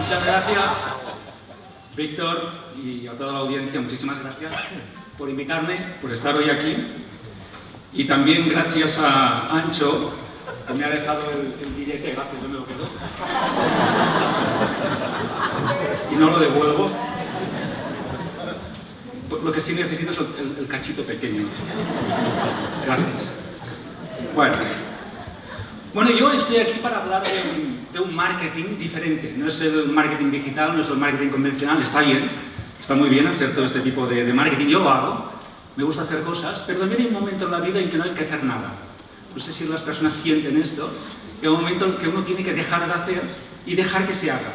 Muchas gracias, Víctor, y a toda la audiencia, muchísimas gracias por invitarme, por estar hoy aquí. Y también gracias a Ancho, que me ha dejado el billete, gracias, yo me lo quedo. Y no lo devuelvo. Lo que sí necesito es el cachito pequeño. Gracias. Bueno, yo estoy aquí para hablar de un marketing diferente. No es el marketing digital, no es el marketing convencional, está bien, está muy bien hacer todo este tipo de marketing. Yo lo hago, me gusta hacer cosas, pero también hay un momento en la vida en que no hay que hacer nada. No sé si las personas sienten esto, que hay un momento en que uno tiene que dejar de hacer y dejar que se haga.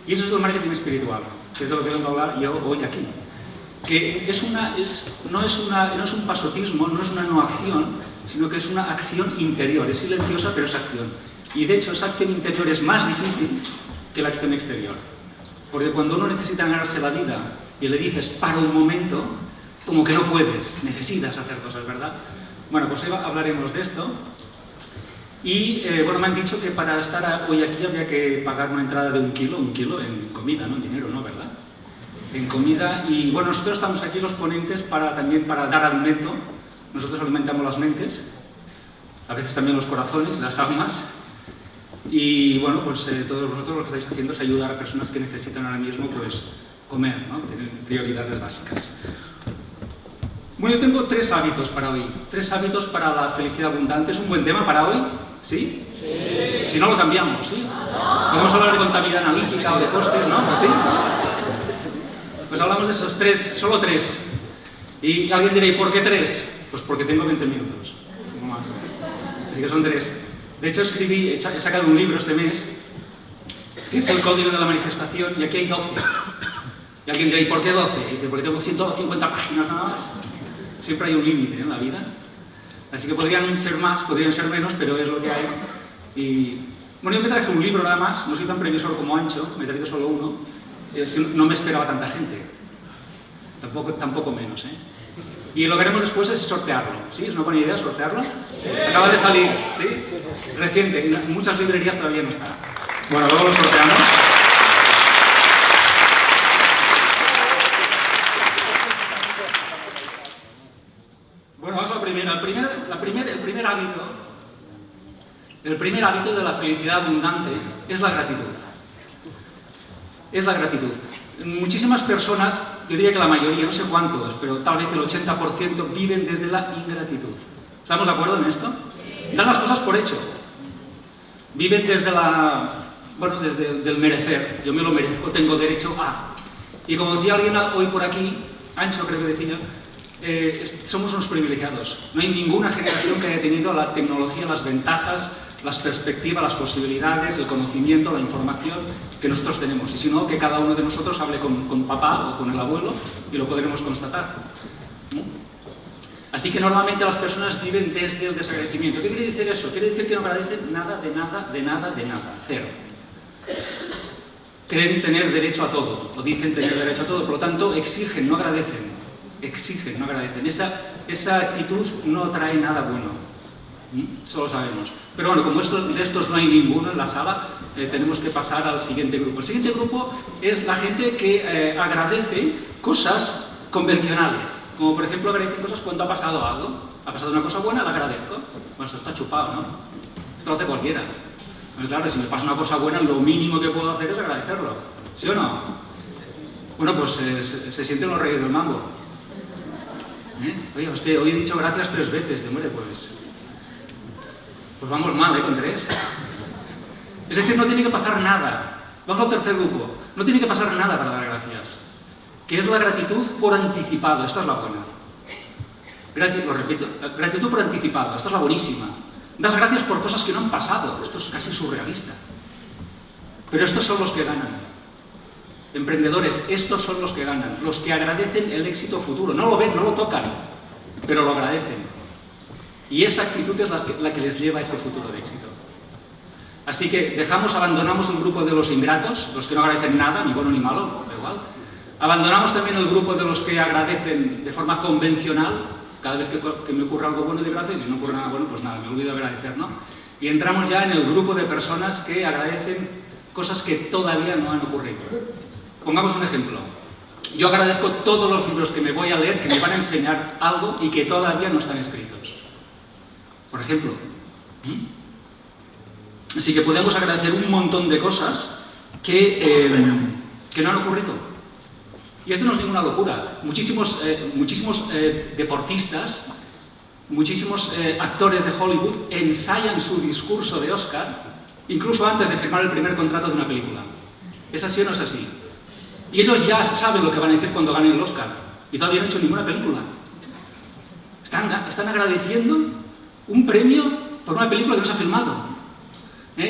Y eso es el marketing espiritual, que es de lo que vengo a hablar yo hoy aquí. Que no es un pasotismo, no es una no acción, sino que es una acción interior, es silenciosa pero es acción. Y de hecho esa acción interior es más difícil que la acción exterior. Porque cuando uno necesita ganarse la vida y le dices para un momento, como que no puedes, necesitas hacer cosas, ¿verdad? Bueno, pues hoy hablaremos de esto. Y bueno, me han dicho que para estar hoy aquí había que pagar una entrada de un kilo en comida, no en dinero, ¿no? ¿Verdad? En comida. Y bueno, nosotros estamos aquí los ponentes también para dar alimento. Nosotros alimentamos las mentes, a veces también los corazones, las almas. Y bueno, pues todos vosotros lo que estáis haciendo es ayudar a personas que necesitan ahora mismo pues comer, ¿no? Tener prioridades básicas. Bueno, yo tengo 3 hábitos para hoy, 3 hábitos para la felicidad abundante. ¿Es un buen tema para hoy? ¿Sí? Sí. Si no, lo cambiamos, ¿sí? Podemos hablar de contabilidad analítica o de costes, ¿no? ¿Sí? Pues hablamos de esos 3, solo 3. Y alguien dirá, ¿y por qué 3? Pues porque tengo 20 minutos, no más. Así que son 3. De hecho, he sacado un libro este mes, que es el Código de la Manifestación, y aquí hay 12. Y alguien dirá, ¿y por qué 12? Y dice, porque tengo 150 páginas nada más. Siempre hay un límite en la vida. Así que podrían ser más, podrían ser menos, pero es lo que hay. Y bueno, yo me traje un libro nada más, no soy tan previsor como Ancho, me he traído solo uno. Es que no me esperaba tanta gente. Tampoco menos, ¿eh? Y lo que haremos después es sortearlo, ¿sí? ¿Es una buena idea sortearlo? Sí. Acaba de salir, ¿sí? Reciente, en muchas librerías todavía no está. Bueno, luego lo sorteamos. Bueno, vamos a la primera. El primer hábito de la felicidad abundante es la gratitud. Es la gratitud. Muchísimas personas, yo diría que la mayoría, no sé cuántos, pero tal vez el 80% viven desde la ingratitud. ¿Estamos de acuerdo en esto? Dan las cosas por hecho. Viven desde del merecer. Yo me lo merezco, tengo derecho a. Y como decía alguien hoy por aquí, Ancho creo que decía, somos unos privilegiados. No hay ninguna generación que haya tenido la tecnología, las ventajas, las perspectivas, las posibilidades, el conocimiento, la información que nosotros tenemos. Y si no, que cada uno de nosotros hable con papá o con el abuelo y lo podremos constatar. Así que normalmente las personas viven desde el desagradecimiento. ¿Qué quiere decir eso? Quiere decir que no agradecen nada, de nada, cero. Creen tener derecho a todo, o dicen tener derecho a todo, por lo tanto exigen, no agradecen. Exigen, no agradecen. Esa actitud no trae nada bueno. Eso lo sabemos. Pero bueno, como de estos no hay ninguno en la sala, tenemos que pasar al siguiente grupo. El siguiente grupo es la gente que agradece cosas convencionales. Como por ejemplo agradecen cosas cuando ha pasado algo. Ha pasado una cosa buena, la agradezco. Bueno, esto está chupado, ¿no? Esto lo hace cualquiera. Bueno, claro, si me pasa una cosa buena, lo mínimo que puedo hacer es agradecerlo. ¿Sí o no? Bueno, pues se sienten los reyes del mambo. Oye, usted, hoy he dicho gracias 3 veces. Hombre, pues vamos mal, con 3. Es decir, no tiene que pasar nada. Vamos al tercer grupo. No tiene que pasar nada para dar gracias. Que es la gratitud por anticipado. Esta es la buena. Lo repito, gratitud por anticipado. Esta es la buenísima. Das gracias por cosas que no han pasado. Esto es casi surrealista. Pero estos son los que ganan. Emprendedores, estos son los que ganan. Los que agradecen el éxito futuro. No lo ven, no lo tocan, pero lo agradecen. Y esa actitud es la que les lleva a ese futuro de éxito. Así que abandonamos el grupo de los ingratos, los que no agradecen nada, ni bueno ni malo, da igual. Abandonamos también el grupo de los que agradecen de forma convencional, cada vez que me ocurre algo bueno de gracias, y si no ocurre nada bueno, pues nada, me olvido de agradecer, ¿no? Y entramos ya en el grupo de personas que agradecen cosas que todavía no han ocurrido. Pongamos un ejemplo. Yo agradezco todos los libros que me voy a leer, que me van a enseñar algo y que todavía no están escritos. Por ejemplo. Así que podemos agradecer un montón de cosas que no han ocurrido. Y esto no es ninguna locura. Muchísimos deportistas, muchísimos actores de Hollywood ensayan su discurso de Oscar incluso antes de firmar el primer contrato de una película. ¿Es así o no es así? Y ellos ya saben lo que van a decir cuando ganen el Oscar y todavía no han hecho ninguna película. Están agradeciendo un premio por una película que no se ha filmado.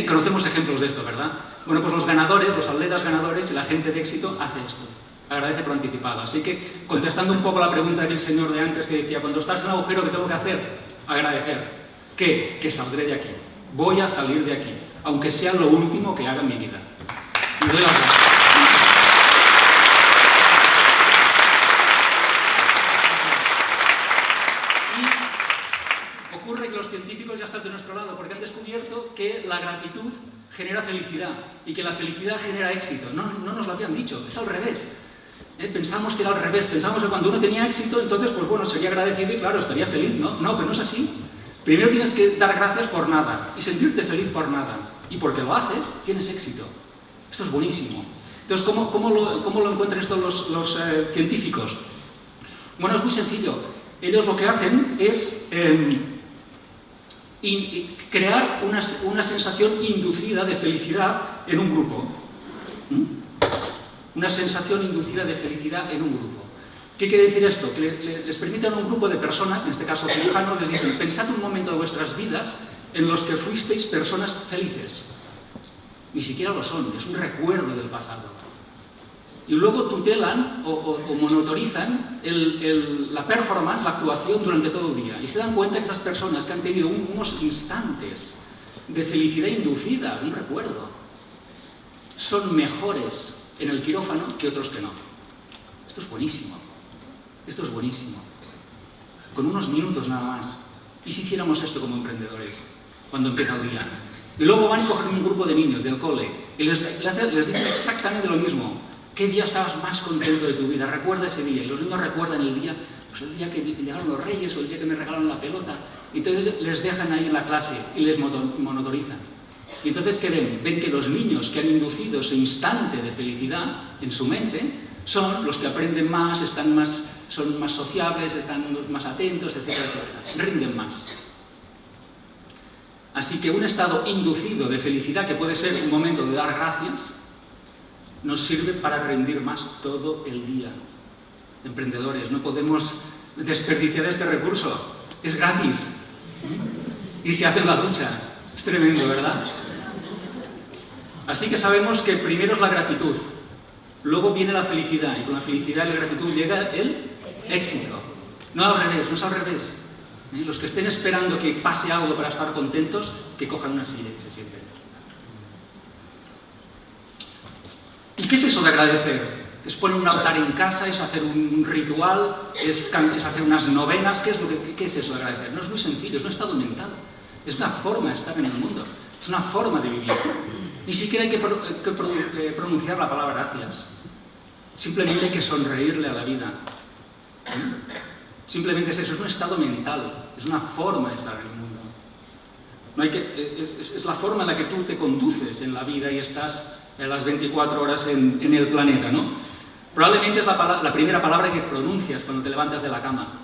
Conocemos ejemplos de esto, ¿verdad? Bueno, pues los ganadores, los atletas ganadores y la gente de éxito hace esto. Agradece por anticipado. Así que, contestando un poco la pregunta del señor de antes que decía, cuando estás en un agujero, ¿qué tengo que hacer? Agradecer. ¿Qué? Que saldré de aquí. Voy a salir de aquí, aunque sea lo último que haga en mi vida. Y doy las gracias. Y ocurre que los científicos ya están de nuestro lado, porque han descubierto que la gratitud genera felicidad y que la felicidad genera éxito. No nos lo habían dicho, es al revés. Pensamos que era al revés, pensamos que cuando uno tenía éxito, entonces, pues bueno, sería agradecido y claro, estaría feliz, ¿no? No, pero no es así. Primero tienes que dar gracias por nada y sentirte feliz por nada. Y porque lo haces, tienes éxito. Esto es buenísimo. Entonces, ¿cómo lo encuentran esto los científicos? Bueno, es muy sencillo. Ellos lo que hacen es crear una sensación inducida de felicidad en un grupo. Una sensación inducida de felicidad en un grupo. ¿Qué quiere decir esto? Que les permiten a un grupo de personas, en este caso cirujanos, les dicen, pensad un momento de vuestras vidas en los que fuisteis personas felices. Ni siquiera lo son, es un recuerdo del pasado. Y luego tutelan o monitorizan la performance, la actuación durante todo el día. Y se dan cuenta que esas personas que han tenido unos instantes de felicidad inducida, un recuerdo, son mejores en el quirófano que otros que no. Esto es buenísimo. Esto es buenísimo. Con unos minutos nada más. ¿Y si hiciéramos esto como emprendedores cuando empieza el día? Y luego van y cogen un grupo de niños del cole y les dicen exactamente lo mismo. ¿Qué día estabas más contento de tu vida? Recuerda ese día. Y los niños recuerdan el día, pues el día que llegaron los reyes o el día que me regalaron la pelota. Y entonces les dejan ahí en la clase y les monitorizan. Y entonces, ¿qué ven? Ven que los niños que han inducido ese instante de felicidad en su mente son los que aprenden más, son más sociables, están más atentos, etcétera, etcétera. Rinden más. Así que un estado inducido de felicidad, que puede ser un momento de dar gracias, nos sirve para rendir más todo el día. Emprendedores, no podemos desperdiciar este recurso. Es gratis. Y se hace en la ducha. Es tremendo, ¿verdad? Así que sabemos que primero es la gratitud, luego viene la felicidad, y con la felicidad y la gratitud llega el éxito. No al revés, no es al revés. Los que estén esperando que pase algo para estar contentos, que cojan una silla y se sienten. ¿Y qué es eso de agradecer? Es poner un altar en casa, es hacer un ritual, es hacer unas novenas. ¿Qué es eso de agradecer? No es muy sencillo, es un estado mental. Es una forma de estar en el mundo, es una forma de vivir. Ni siquiera hay que pronunciar la palabra gracias. Simplemente hay que sonreírle a la vida. Simplemente es eso, es un estado mental, es una forma de estar en el mundo. No es la forma en la que tú te conduces en la vida y estás las 24 horas en el planeta, ¿no? Probablemente es la primera palabra que pronuncias cuando te levantas de la cama.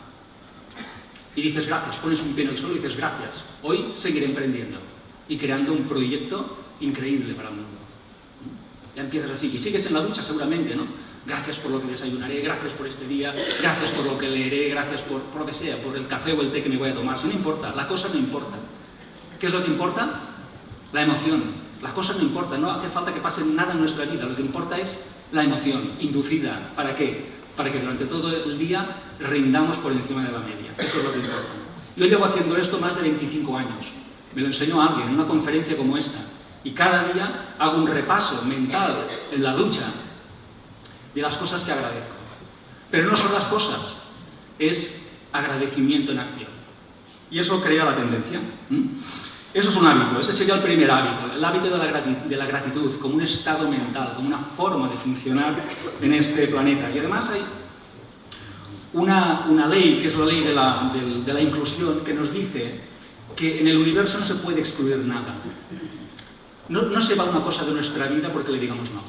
Y dices gracias, pones un pie en el suelo y dices gracias. Hoy seguiré emprendiendo y creando un proyecto increíble para el mundo. Ya empiezas así. Y sigues en la ducha seguramente, ¿no? Gracias por lo que desayunaré, gracias por este día, gracias por lo que leeré, gracias por lo que sea, por el café o el té que me voy a tomar. Si no importa, la cosa no importa. ¿Qué es lo que importa? La emoción. La cosa no importa, no hace falta que pase nada en nuestra vida. Lo que importa es la emoción inducida. ¿Para qué? Para que durante todo el día rindamos por encima de la media. Eso es lo que importa. Yo llevo haciendo esto más de 25 años. Me lo enseñó alguien en una conferencia como esta. Y cada día hago un repaso mental en la ducha de las cosas que agradezco. Pero no son las cosas, es agradecimiento en acción. Y eso crea la tendencia. Eso es un hábito, ese sería el primer hábito, el hábito de la gratitud como un estado mental, como una forma de funcionar en este planeta. Y además hay una ley, que es la ley de la inclusión, que nos dice que en el universo no se puede excluir nada. No se va una cosa de nuestra vida porque le digamos no,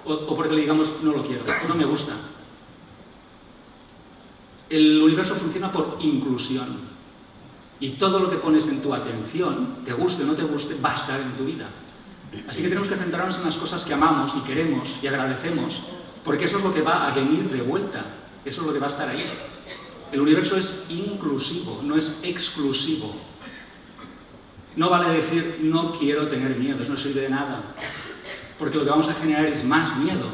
o porque le digamos no lo quiero, o no me gusta. El universo funciona por inclusión. Y todo lo que pones en tu atención, te guste o no te guste, va a estar en tu vida. Así que tenemos que centrarnos en las cosas que amamos y queremos y agradecemos, porque eso es lo que va a venir de vuelta, eso es lo que va a estar ahí. El universo es inclusivo, no es exclusivo. No vale decir, no quiero tener miedos, no soy de nada, porque lo que vamos a generar es más miedo.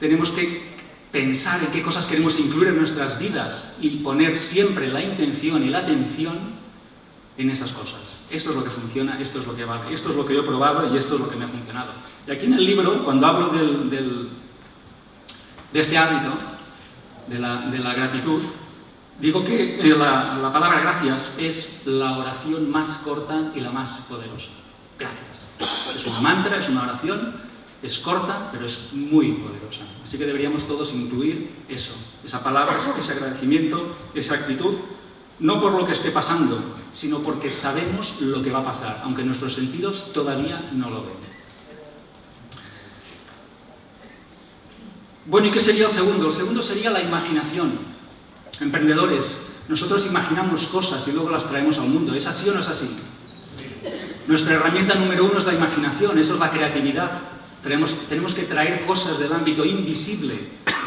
Tenemos que pensar en qué cosas queremos incluir en nuestras vidas y poner siempre la intención y la atención en esas cosas. Esto es lo que funciona, esto es lo que vale, esto es lo que yo he probado y esto es lo que me ha funcionado. Y aquí en el libro, cuando hablo de este hábito, de la gratitud, digo que la palabra gracias es la oración más corta y la más poderosa. Gracias. Es un mantra, es una oración. Es corta, pero es muy poderosa. Así que deberíamos todos incluir eso, esa palabra, ese agradecimiento, esa actitud, no por lo que esté pasando, sino porque sabemos lo que va a pasar, aunque nuestros sentidos todavía no lo ven. Bueno, ¿y qué sería el segundo? El segundo sería la imaginación. Emprendedores, nosotros imaginamos cosas y luego las traemos al mundo. ¿Es así o no es así? Nuestra herramienta número uno es la imaginación, eso es la creatividad. Tenemos que traer cosas del ámbito invisible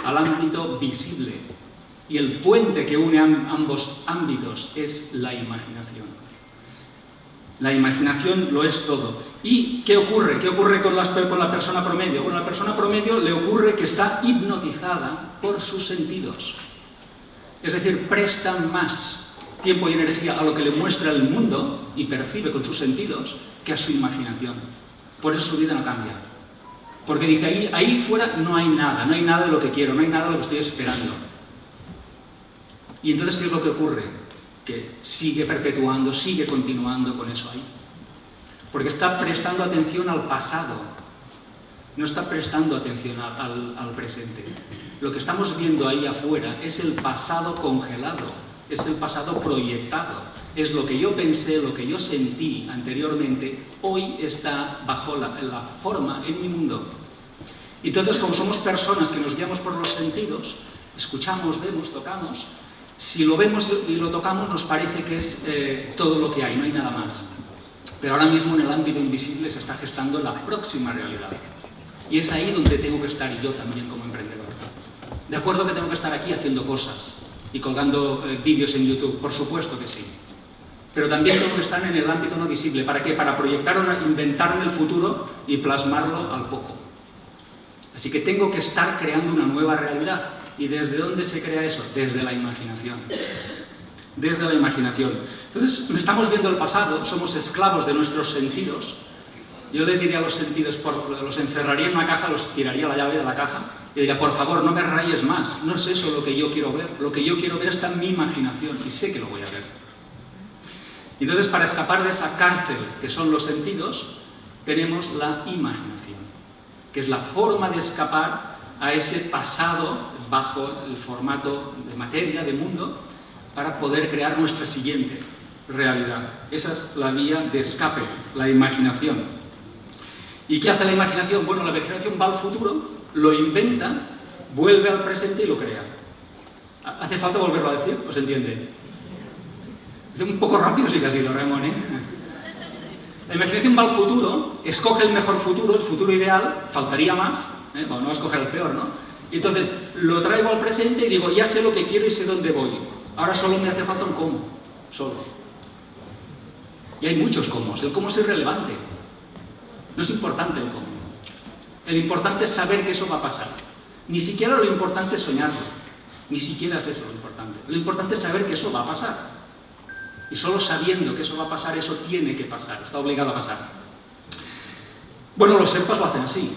al ámbito visible. Y el puente que une ambos ámbitos es la imaginación. La imaginación lo es todo. ¿Y qué ocurre? ¿Qué ocurre con la persona promedio? Bueno, a la persona promedio le ocurre que está hipnotizada por sus sentidos. Es decir, presta más tiempo y energía a lo que le muestra el mundo y percibe con sus sentidos que a su imaginación. Por eso su vida no cambia. Porque dice, ahí fuera no hay nada de lo que quiero, no hay nada de lo que estoy esperando. Y entonces, ¿qué es lo que ocurre? Que sigue perpetuando, sigue continuando con eso ahí. Porque está prestando atención al pasado, no está prestando atención al presente. Lo que estamos viendo ahí afuera es el pasado congelado, es el pasado proyectado. Es lo que yo pensé, lo que yo sentí anteriormente, hoy está bajo la forma en mi mundo. Y entonces, como somos personas que nos guiamos por los sentidos, escuchamos, vemos, tocamos, si lo vemos y lo tocamos nos parece que es todo lo que hay, no hay nada más. Pero ahora mismo en el ámbito invisible se está gestando la próxima realidad. Y es ahí donde tengo que estar yo también como emprendedor. De acuerdo que tengo que estar aquí haciendo cosas y colgando vídeos en YouTube, por supuesto que sí. Pero también tengo que estar en el ámbito no visible. ¿Para qué? Para proyectar, inventarme el futuro y plasmarlo al poco. Así que tengo que estar creando una nueva realidad. ¿Y desde dónde se crea eso? Desde la imaginación. Desde la imaginación. Entonces, estamos viendo el pasado, somos esclavos de nuestros sentidos. Yo le diría a los sentidos, los encerraría en una caja, los tiraría la llave de la caja y diría, por favor, no me rayes más. No es eso lo que yo quiero ver. Lo que yo quiero ver está en mi imaginación y sé que lo voy a ver. Entonces, para escapar de esa cárcel que son los sentidos, tenemos la imaginación, que es la forma de escapar a ese pasado bajo el formato de materia, de mundo, para poder crear nuestra siguiente realidad. Esa es la vía de escape, la imaginación. ¿Y qué hace la imaginación? Bueno, la imaginación va al futuro, lo inventa, vuelve al presente y lo crea. ¿Hace falta volverlo a decir? ¿Os entiende? Es un poco rápido sí que ha sido, Ramón, ¿eh? La imaginación va al futuro, escoge el mejor futuro, el futuro ideal, faltaría más, bueno, no va a escoger el peor, ¿no? Y entonces lo traigo al presente y digo, ya sé lo que quiero y sé dónde voy. Ahora solo me hace falta un cómo, solo. Y hay muchos cómo, el cómo es irrelevante. No es importante el cómo. El importante es saber que eso va a pasar. Ni siquiera lo importante es soñarlo. Ni siquiera es eso lo importante. Lo importante es saber que eso va a pasar. Y solo sabiendo que eso va a pasar, eso tiene que pasar, está obligado a pasar. Bueno, los Sherpas lo hacen así.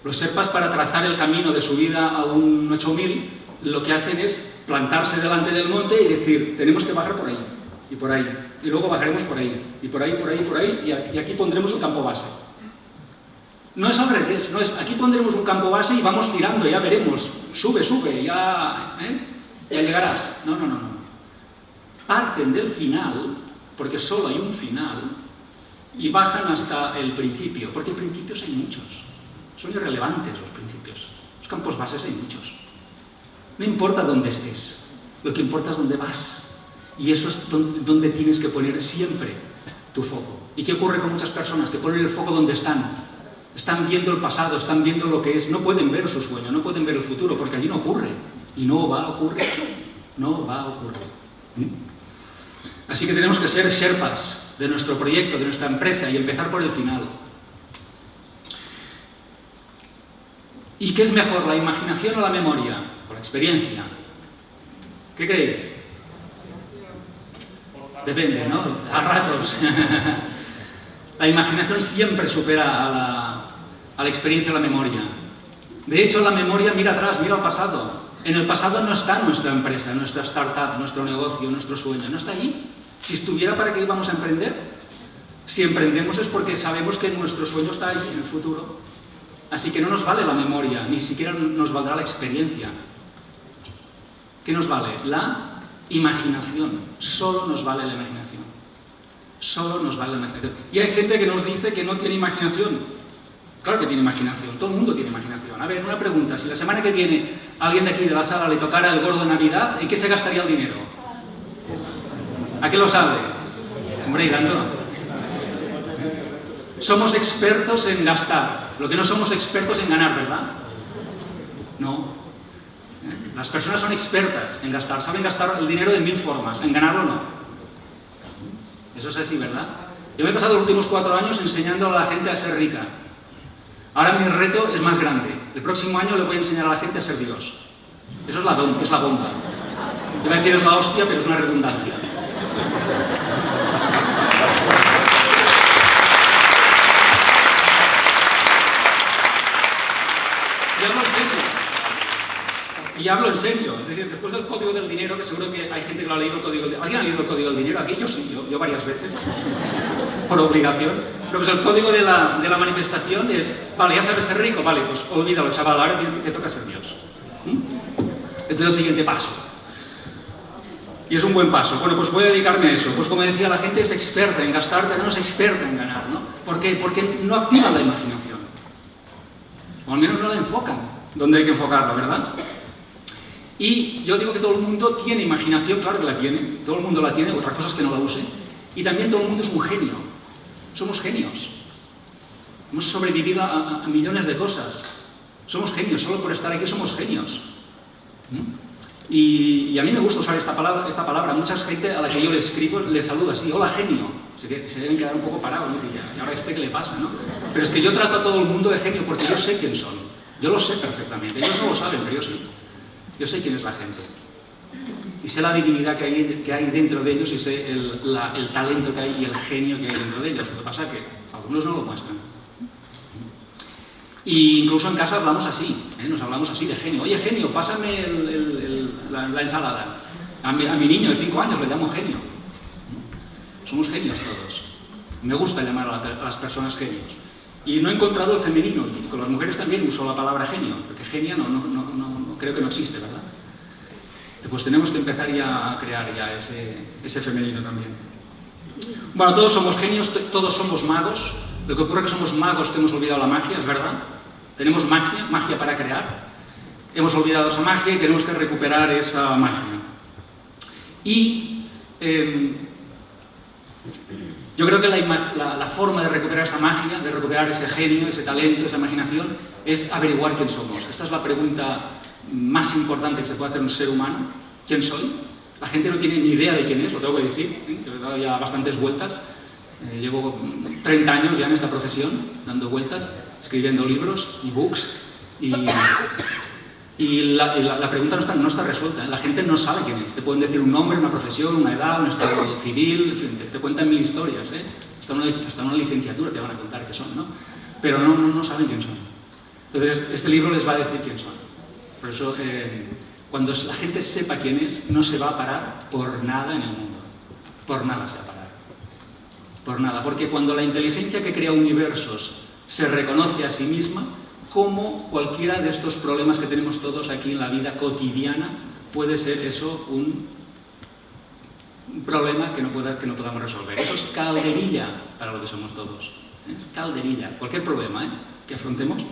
Los Sherpas, para trazar el camino de subida a un 8000, lo que hacen es plantarse delante del monte y decir, tenemos que bajar por ahí. y por ahí, y luego bajaremos por ahí, y por ahí, por ahí, por ahí, y aquí pondremos el campo base. No es al revés, no es aquí pondremos un campo base y vamos tirando, ya veremos, sube, ya llegarás. No. Parten del final, porque solo hay un final, y bajan hasta el principio, porque principios hay muchos. Son irrelevantes los principios. Los campos bases hay muchos. No importa dónde estés, lo que importa es dónde vas. Y eso es donde tienes que poner siempre tu foco. ¿Y qué ocurre con muchas personas que ponen el foco donde están? Están viendo el pasado, están viendo lo que es, no pueden ver su sueño, no pueden ver el futuro, porque allí no ocurre. Y no va a ocurrir. No va a ocurrir. Así que tenemos que ser sherpas de nuestro proyecto, de nuestra empresa, y empezar por el final. ¿Y qué es mejor, la imaginación o la memoria? O la experiencia. ¿Qué creéis? Depende, ¿no? A ratos. La imaginación siempre supera a la experiencia o la memoria. De hecho, la memoria mira atrás, mira al pasado. En el pasado no está nuestra empresa, nuestra startup, nuestro negocio, nuestro sueño. No está allí. Si estuviera, ¿para qué íbamos a emprender? Si emprendemos es porque sabemos que nuestro sueño está ahí en el futuro. Así que no nos vale la memoria, ni siquiera nos valdrá la experiencia. ¿Qué nos vale? La imaginación. Solo nos vale la imaginación. Solo nos vale la imaginación. Y hay gente que nos dice que no tiene imaginación. Claro que tiene imaginación, todo el mundo tiene imaginación. A ver, una pregunta, si la semana que viene a alguien de aquí de la sala le tocara el gordo de Navidad, ¿en qué se gastaría el dinero? ¿A qué lo sabe? Hombre, Irando. Somos expertos en gastar, lo que no somos expertos en ganar, ¿verdad? No. Las personas son expertas en gastar, saben gastar el dinero de 1000 formas, en ganarlo no. Eso es así, ¿verdad? Yo me he pasado los últimos 4 años enseñando a la gente a ser rica. Ahora mi reto es más grande. El próximo año le voy a enseñar a la gente a ser Dios. Eso es la bomba. Iba a decir es la hostia, pero es una redundancia. Y hablo en serio. Es decir, después del Código del Dinero, que seguro que hay gente que lo ha leído, ¿alguien ha leído el Código del Dinero? Aquí yo sí, yo varias veces, por obligación. Pero pues el código de la manifestación es, vale, ya sabes ser rico, vale, pues olvídalo, chaval, ahora te toca ser Dios. Este es el siguiente paso. Y es un buen paso. Bueno, pues voy a dedicarme a eso. Pues como decía, la gente es experta en gastar, pero no es experta en ganar, ¿no? ¿Por qué? Porque no activan la imaginación. O al menos no la enfocan donde hay que enfocarla, ¿verdad? Y yo digo que todo el mundo tiene imaginación, claro que la tiene, todo el mundo la tiene, otra cosa es que no la use. Y también todo el mundo es un genio. Somos genios. Hemos sobrevivido a millones de cosas. Somos genios, solo por estar aquí somos genios. Y a mí me gusta usar esta palabra. Mucha gente a la que yo le escribo le saludo así, hola genio. Se deben quedar un poco parados, ¿no? Y ahora qué le pasa, ¿no? Pero es que yo trato a todo el mundo de genio porque yo sé quién son. Yo lo sé perfectamente. Ellos no lo saben, pero yo sí. Yo sé quién es la gente. Y sé la divinidad que hay dentro de ellos y sé el talento que hay y el genio que hay dentro de ellos. Lo que pasa es que algunos no lo muestran. Y incluso en casa hablamos así, nos hablamos así de genio. Oye, genio, pásame la ensalada. A mi niño de 5 años le llamo genio. Somos genios todos. Me gusta llamar a las personas genios. Y no he encontrado el femenino. Y con las mujeres también uso la palabra genio, porque genia no creo que no existe, ¿verdad? Pues tenemos que empezar ya a crear ya ese femenino también. Bueno, todos somos genios, todos somos magos. Lo que ocurre es que somos magos que hemos olvidado la magia, es verdad. Tenemos magia para crear. Hemos olvidado esa magia y tenemos que recuperar esa magia. Y yo creo que la forma de recuperar esa magia, de recuperar ese genio, ese talento, esa imaginación, es averiguar quién somos. Esta es la pregunta más importante que se puede hacer un ser humano. ¿Quién soy? La gente no tiene ni idea de quién es, lo tengo que decir, que he dado ya bastantes vueltas. Llevo 30 años ya en esta profesión, dando vueltas, escribiendo libros, e-books, y la pregunta no está resuelta. La gente no sabe quién es. Te pueden decir un nombre, una profesión, una edad, un estado civil, en fin, te cuentan 1000 historias, hasta una licenciatura te van a contar qué son, ¿no? Pero no saben quién son. Entonces, este libro les va a decir quién son. Por eso, cuando la gente sepa quién es, no se va a parar por nada en el mundo. por nada se va a parar. Por nada, porque cuando la inteligencia que crea universos se reconoce a sí misma, como cualquiera de estos problemas que tenemos todos aquí en la vida cotidiana, puede ser eso un problema que no podamos resolver. Eso es calderilla para lo que somos todos. Es calderilla, cualquier problema que afrontemos.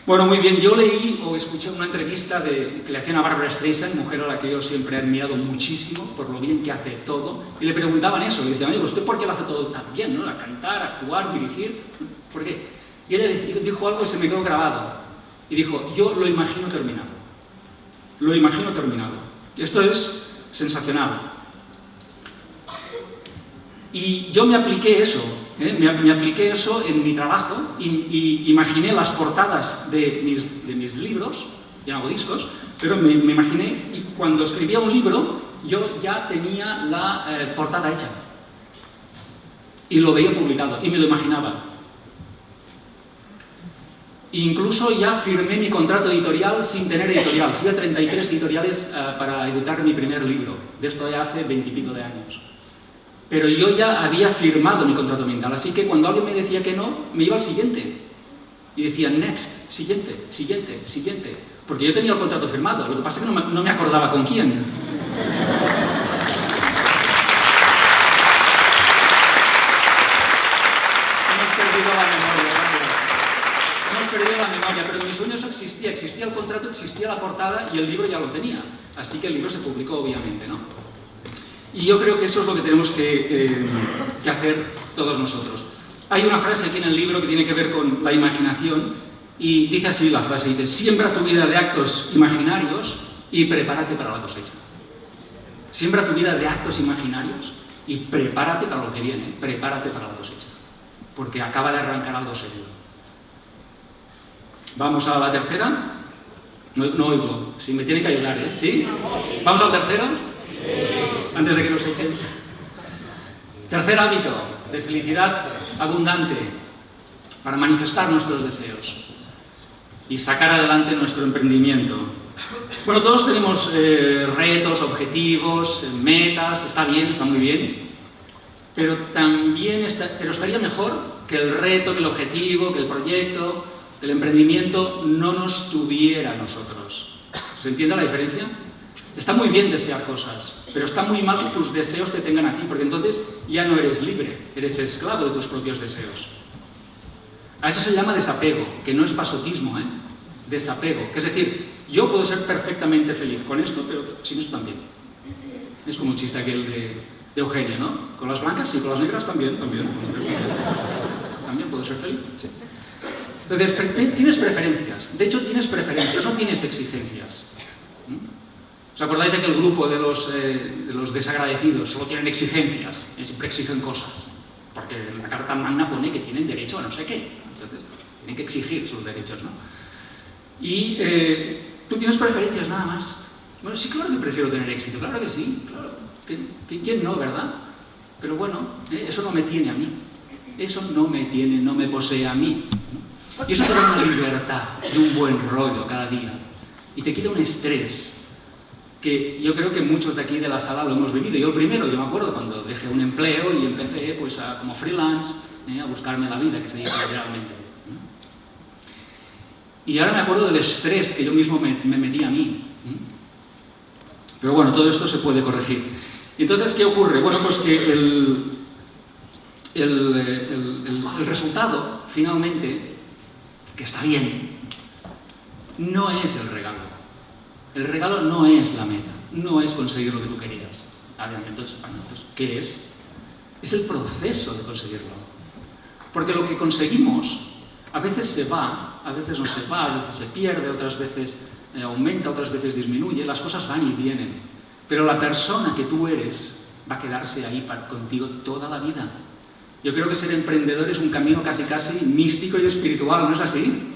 Bueno, muy bien, yo leí o escuché una entrevista que le hacían a Barbra Streisand, mujer a la que yo siempre he admirado muchísimo por lo bien que hace todo, y le preguntaban eso, le decían, oye, ¿usted por qué lo hace todo tan bien, ¿no? A cantar, actuar, dirigir, ¿por qué? Y ella dijo algo que se me quedó grabado, y dijo, yo lo imagino terminado. Lo imagino terminado. Y esto es sensacional. Y yo me apliqué eso. Me apliqué eso en mi trabajo y imaginé las portadas de mis libros, ya no hago discos, pero me imaginé, y cuando escribía un libro yo ya tenía la portada hecha y lo veía publicado y me lo imaginaba. Incluso ya firmé mi contrato editorial sin tener editorial. Fui a 33 editoriales para editar mi primer libro, de esto ya hace 20 y pico de años. Pero yo ya había firmado mi contrato mental, así que cuando alguien me decía que no, me iba al siguiente. Y decía, next, siguiente, siguiente, siguiente. Porque yo tenía el contrato firmado, lo que pasa es que no me acordaba con quién. Hemos perdido la memoria, pero en mis sueños existía el contrato, existía la portada y el libro ya lo tenía. Así que el libro se publicó, obviamente, ¿no? Y yo creo que eso es lo que tenemos que hacer todos nosotros. Hay una frase aquí en el libro que tiene que ver con la imaginación y dice así la frase, dice, siembra tu vida de actos imaginarios y prepárate para la cosecha. Siembra tu vida de actos imaginarios y prepárate para lo que viene, prepárate para la cosecha, porque acaba de arrancar algo serio. Vamos a la tercera. No oigo, si me tiene que ayudar, ¿eh? ¿Sí? ¿Vamos al tercero? Antes de que nos echen. Tercer hábito de felicidad abundante para manifestar nuestros deseos y sacar adelante nuestro emprendimiento. Bueno, todos tenemos retos, objetivos, metas, está bien, está muy bien, pero estaría mejor que el reto, que el objetivo, que el proyecto, que el emprendimiento no nos tuviera a nosotros. ¿Se entiende la diferencia? Está muy bien desear cosas, pero está muy mal que tus deseos te tengan a ti, porque entonces ya no eres libre, eres esclavo de tus propios deseos. A eso se llama desapego, que no es pasotismo, desapego, que es decir, yo puedo ser perfectamente feliz con esto, pero sin esto también. Es como un chiste aquel de Eugenio, ¿no? Con las blancas sí, con las negras también. También puedo ser feliz, sí. Entonces, tienes preferencias, de hecho tienes preferencias, no tienes exigencias. ¿Os acordáis de aquel grupo de los desagradecidos? Solo tienen exigencias, siempre exigen cosas, porque en la Carta Magna pone que tienen derecho a no sé qué, entonces tienen que exigir sus derechos, ¿no? Y tú tienes preferencias nada más. Bueno, sí, claro que prefiero tener éxito, claro que sí, claro. ¿Quién no, verdad? Pero bueno, eso no me tiene a mí, eso no me posee a mí. Y eso te da una libertad y un buen rollo cada día, y te quita un estrés que yo creo que muchos de aquí de la sala lo hemos vivido. Yo el primero, yo me acuerdo cuando dejé un empleo y empecé pues como freelance a buscarme la vida, que se dice literalmente. Y ahora me acuerdo del estrés que yo mismo me metí a mí. Pero bueno, todo esto se puede corregir. Entonces, ¿qué ocurre? Bueno, pues que el resultado, finalmente, que está bien, no es el regalo. El regalo no es la meta, no es conseguir lo que tú querías. Entonces, ¿qué es? Es el proceso de conseguirlo. Porque lo que conseguimos a veces se va, a veces no se va, a veces se pierde, otras veces aumenta, otras veces disminuye, las cosas van y vienen. Pero la persona que tú eres va a quedarse ahí contigo toda la vida. Yo creo que ser emprendedor es un camino casi místico y espiritual, ¿no es así?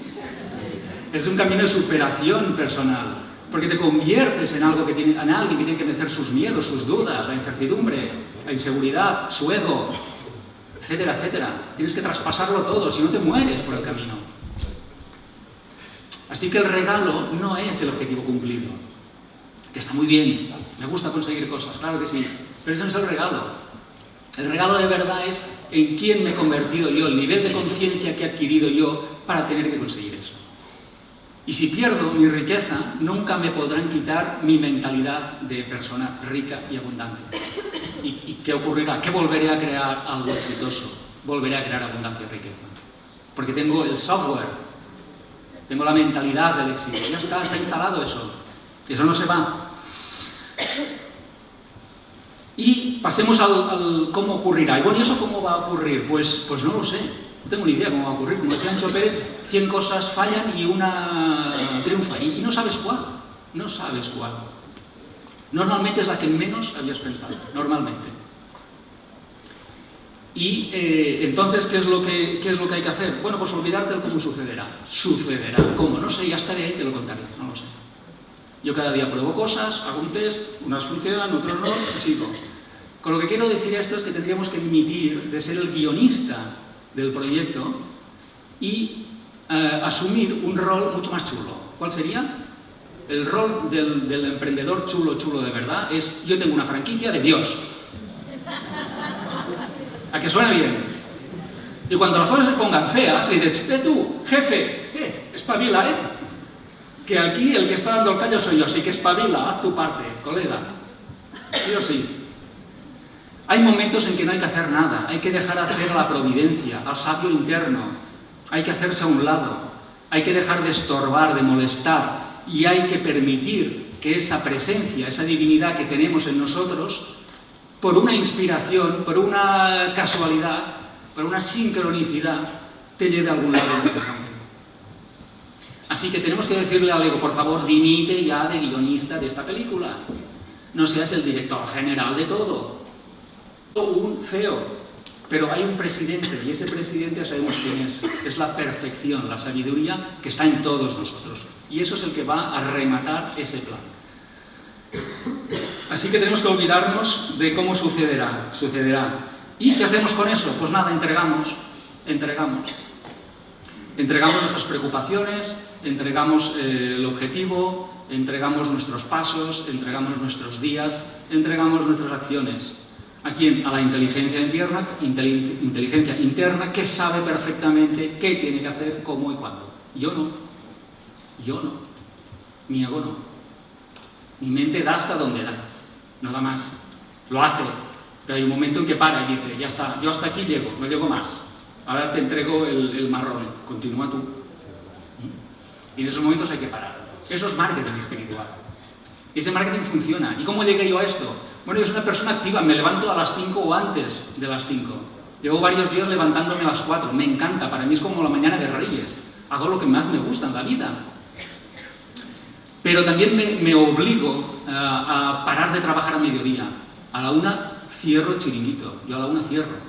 Es un camino de superación personal. Porque te conviertes en alguien que tiene que vencer sus miedos, sus dudas, la incertidumbre, la inseguridad, su ego, etcétera, etcétera. Tienes que traspasarlo todo, si no te mueres por el camino. Así que el regalo no es el objetivo cumplido, que está muy bien, me gusta conseguir cosas, claro que sí, Pero eso no es el regalo. El regalo de verdad es en quién me he convertido yo, el nivel de conciencia que he adquirido yo para tener que conseguir eso. Y si pierdo mi riqueza, nunca me podrán quitar mi mentalidad de persona rica y abundante. ¿Y qué ocurrirá? Que volveré a crear algo exitoso, volveré a crear abundancia y riqueza. Porque tengo el software, tengo la mentalidad del éxito, ya está instalado eso. Eso no se va. Y pasemos al cómo ocurrirá. Y bueno, ¿y eso cómo va a ocurrir? Pues no lo sé, no tengo ni idea cómo va a ocurrir. Como decía Ancho Pérez, 100 cosas fallan y una triunfa. Y no sabes cuál, no sabes cuál. Normalmente es la que menos habías pensado, normalmente. Y entonces, ¿qué es lo que hay que hacer? Bueno, pues olvidarte del cómo sucederá. Sucederá. ¿Cómo? No sé, ya estaré ahí, te lo contaré, no lo sé. Yo cada día pruebo cosas, hago un test, unas funcionan, otras no, y sigo. Con lo que quiero decir esto es que tendríamos que dimitir de ser el guionista del proyecto y asumir un rol mucho más chulo. ¿Cuál sería? El rol del emprendedor chulo de verdad es: yo tengo una franquicia de Dios. ¿A que suena bien? Y cuando las cosas se pongan feas, le dices: tú, jefe, espabila, que aquí el que está dando el callo soy yo, así que espabila, haz tu parte, colega. Sí o sí. Hay momentos en que no hay que hacer nada, hay que dejar hacer a la providencia, al sabio interno, hay que hacerse a un lado, hay que dejar de estorbar, de molestar, y hay que permitir que esa presencia, esa divinidad que tenemos en nosotros, por una inspiración, por una casualidad, por una sincronicidad, te lleve a algún lado interesante. Así que tenemos que decirle al ego: por favor, dimite ya de guionista de esta película. No seas el director general de todo. Un CEO. Pero hay un presidente, y ese presidente ya sabemos quién es. Es la perfección, la sabiduría que está en todos nosotros. Y eso es el que va a rematar ese plan. Así que tenemos que olvidarnos de cómo sucederá. ¿Y qué hacemos con eso? Pues nada, entregamos nuestras preocupaciones, entregamos el objetivo, entregamos nuestros pasos, entregamos nuestros días, entregamos nuestras acciones. ¿A quién? A la inteligencia interna que sabe perfectamente qué tiene que hacer, cómo y cuándo. Yo no. Mi ego no. Mi mente da hasta donde da, nada más. Lo hace, pero hay un momento en que para y dice: ya está, yo hasta aquí llego, no llego más. Ahora te entrego el marrón, continúa tú. Y en esos momentos hay que parar. Eso es marketing espiritual. Y ese marketing funciona. ¿Y cómo llegué yo a esto? Bueno, yo soy una persona activa, me levanto a las 5 o antes de las 5. Llevo varios días levantándome a las 4, me encanta, para mí es como la mañana de Reyes. Hago lo que más me gusta en la vida. Pero también me obligo a parar de trabajar a mediodía. A la 1 cierro el chiringuito, yo a la 1 cierro.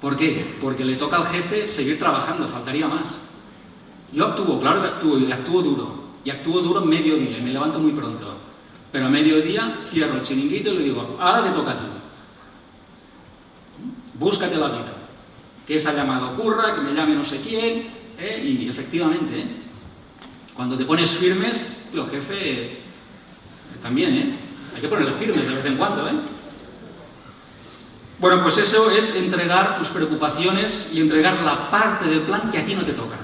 ¿Por qué? Porque le toca al jefe seguir trabajando, faltaría más. Yo actúo, claro que actúo, y actúo duro en mediodía, y me levanto muy pronto. Pero a mediodía cierro el chiringuito y le digo: ahora te toca a ti. Búscate la vida. Que esa llamada ocurra, que me llame no sé quién, y efectivamente, cuando te pones firmes, el jefe también, hay que ponerle firmes de vez en cuando, Bueno, pues eso es entregar tus preocupaciones y entregar la parte del plan que a ti no te toca.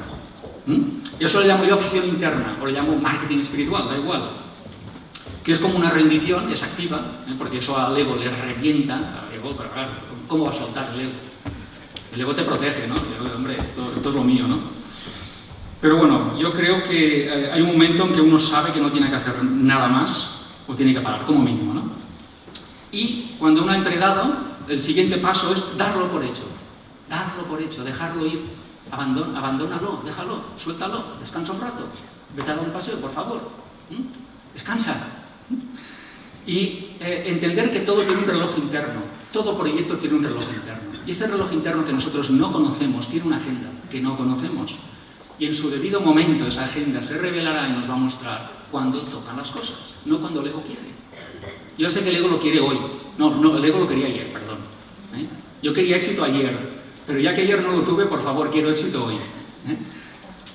Y eso le llamo yo acción interna, o le llamo marketing espiritual, da igual. Que es como una rendición, es activa, porque eso al ego le revienta, al ego, pero claro, ¿cómo va a soltar el ego? El ego te protege, ¿no? El ego, hombre, esto es lo mío, ¿no? Pero bueno, yo creo que hay un momento en que uno sabe que no tiene que hacer nada más, o tiene que parar, como mínimo, ¿no? Y cuando uno ha entregado, el siguiente paso es darlo por hecho, dejarlo ir, abandónalo, déjalo, suéltalo, descansa un rato, vete a dar un paseo, por favor, descansa. Y entender que todo tiene un reloj interno, todo proyecto tiene un reloj interno. Y ese reloj interno que nosotros no conocemos tiene una agenda que no conocemos. Y en su debido momento esa agenda se revelará y nos va a mostrar cuando tocan las cosas, no cuando el ego quiere. Yo sé que el ego lo quiere hoy. No, el ego lo quería ayer, perdón. Yo quería éxito ayer, pero ya que ayer no lo tuve, por favor, quiero éxito hoy.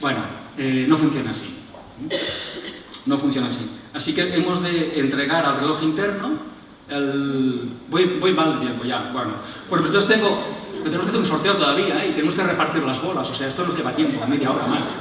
Bueno, no funciona así. No funciona así. Así que hemos de entregar al reloj interno Voy mal de tiempo ya, bueno. Pues entonces tenemos que hacer un sorteo todavía, y tenemos que repartir las bolas, o sea, esto nos lleva tiempo, media hora más.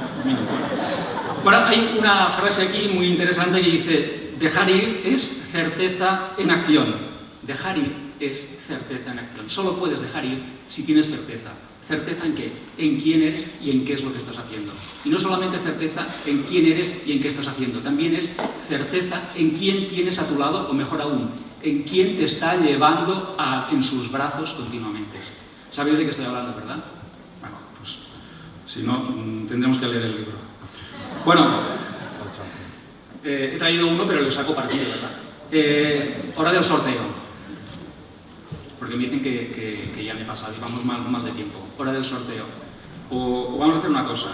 Bueno, hay una frase aquí muy interesante que dice: dejar ir es certeza en acción. Dejar ir es certeza en acción. Solo puedes dejar ir si tienes certeza. ¿Certeza en qué? En quién eres y en qué es lo que estás haciendo. Y no solamente certeza en quién eres y en qué estás haciendo, también es certeza en quién tienes a tu lado, o mejor aún, en quién te está llevando en sus brazos continuamente. ¿Sabéis de qué estoy hablando, verdad? Bueno, pues si no, tendremos que leer el libro. Bueno, he traído uno, pero lo saco partido, ¿verdad? Hora del sorteo. Porque me dicen que ya me he pasado y vamos mal de tiempo. Hora del sorteo. O vamos a hacer una cosa.